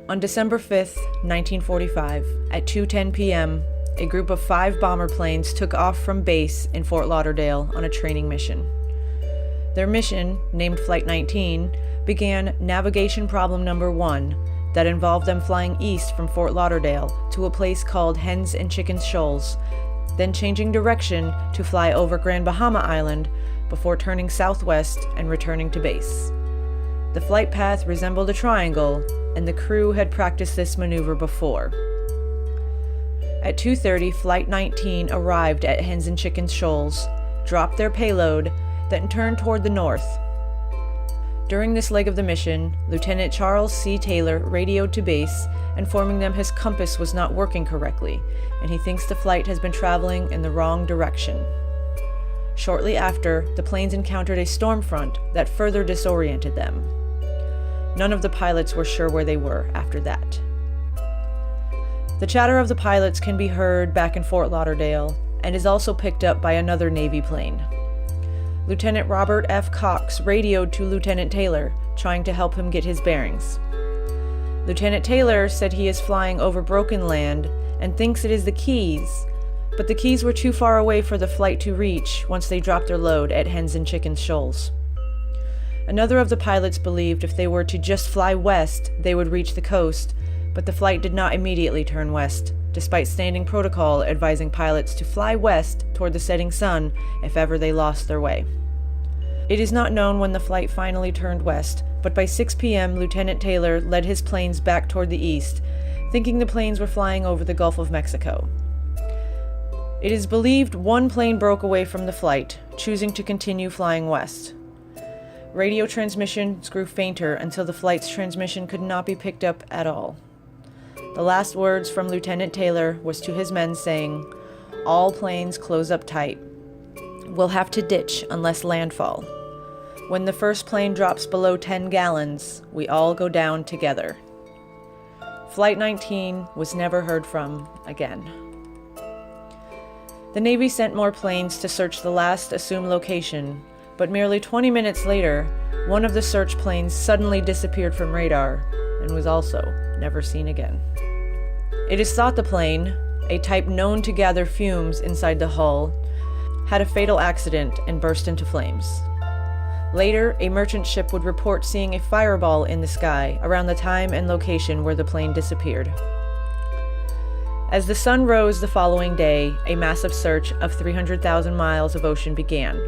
On December 5th, 1945, at 2:10 p.m., a group of 5 bomber planes took off from base in Fort Lauderdale on a training mission. Their mission, named Flight 19, began navigation problem number 1 that involved them flying east from Fort Lauderdale to a place called Hens and Chickens Shoals, then changing direction to fly over Grand Bahama Island before turning southwest and returning to base. The flight path resembled a triangle, and the crew had practiced this maneuver before. At 2:30, Flight 19 arrived at Hens and Chickens Shoals, dropped their payload, then turned toward the north. During this leg of the mission, Lieutenant Charles C. Taylor radioed to base, informing them his compass was not working correctly, and he thinks the flight has been traveling in the wrong direction. Shortly after, the planes encountered a storm front that further disoriented them. None of the pilots were sure where they were after that. The chatter of the pilots can be heard back in Fort Lauderdale and is also picked up by another Navy plane. Lieutenant Robert F. Cox radioed to Lieutenant Taylor, trying to help him get his bearings. Lieutenant Taylor said he is flying over broken land and thinks it is the Keys, but the Keys were too far away for the flight to reach once they dropped their load at Hens and Chickens Shoals. Another of the pilots believed if they were to just fly west, they would reach the coast, but the flight did not immediately turn west, despite standing protocol advising pilots to fly west toward the setting sun if ever they lost their way. It is not known when the flight finally turned west, but by 6 p.m. Lieutenant Taylor led his planes back toward the east, thinking the planes were flying over the Gulf of Mexico. It is believed one plane broke away from the flight, choosing to continue flying west. Radio transmissions grew fainter until the flight's transmission could not be picked up at all. The last words from Lieutenant Taylor was to his men saying, "All planes close up tight. We'll have to ditch unless landfall. When the first plane drops below 10 gallons, we all go down together." Flight 19 was never heard from again. The Navy sent more planes to search the last assumed location, but merely 20 minutes later, one of the search planes suddenly disappeared from radar and was also never seen again. It is thought the plane, a type known to gather fumes inside the hull, had a fatal accident and burst into flames. Later, a merchant ship would report seeing a fireball in the sky around the time and location where the plane disappeared. As the sun rose the following day, a massive search of 300,000 miles of ocean began,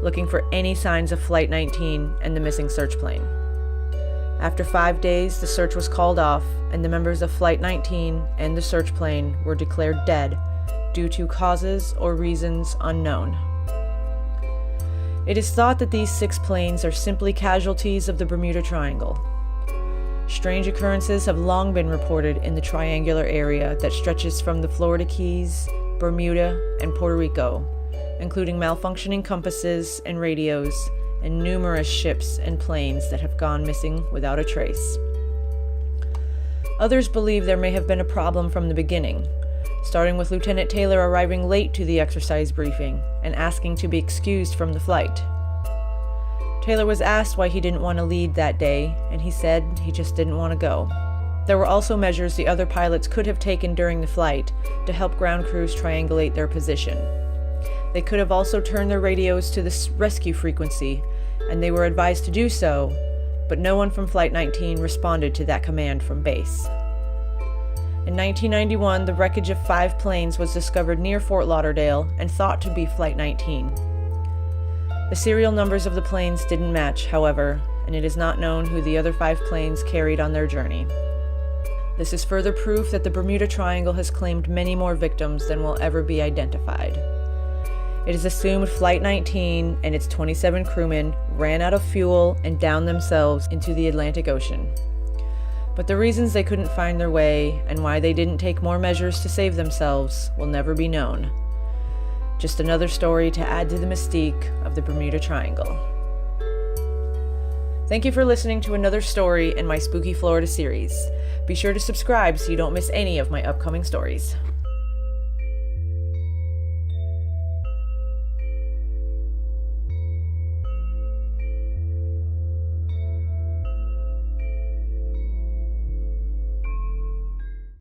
looking for any signs of Flight 19 and the missing search plane. After 5 days, the search was called off, and the members of Flight 19 and the search plane were declared dead due to causes or reasons unknown. It is thought that these 6 planes are simply casualties of the Bermuda Triangle. Strange occurrences have long been reported in the triangular area that stretches from the Florida Keys, Bermuda, and Puerto Rico, including malfunctioning compasses and radios, and numerous ships and planes that have gone missing without a trace. Others believe there may have been a problem from the beginning, starting with Lieutenant Taylor arriving late to the exercise briefing and asking to be excused from the flight. Taylor was asked why he didn't want to lead that day, and he said he just didn't want to go. There were also measures the other pilots could have taken during the flight to help ground crews triangulate their position. They could have also turned their radios to the rescue frequency, and they were advised to do so, but no one from Flight 19 responded to that command from base. In 1991, the wreckage of 5 planes was discovered near Fort Lauderdale and thought to be Flight 19. The serial numbers of the planes didn't match, however, and it is not known who the other 5 planes carried on their journey. This is further proof that the Bermuda Triangle has claimed many more victims than will ever be identified. It is assumed Flight 19 and its 27 crewmen ran out of fuel and downed themselves into the Atlantic Ocean. But the reasons they couldn't find their way and why they didn't take more measures to save themselves will never be known. Just another story to add to the mystique of the Bermuda Triangle. Thank you for listening to another story in my Spooky Florida series. Be sure to subscribe so you don't miss any of my upcoming stories.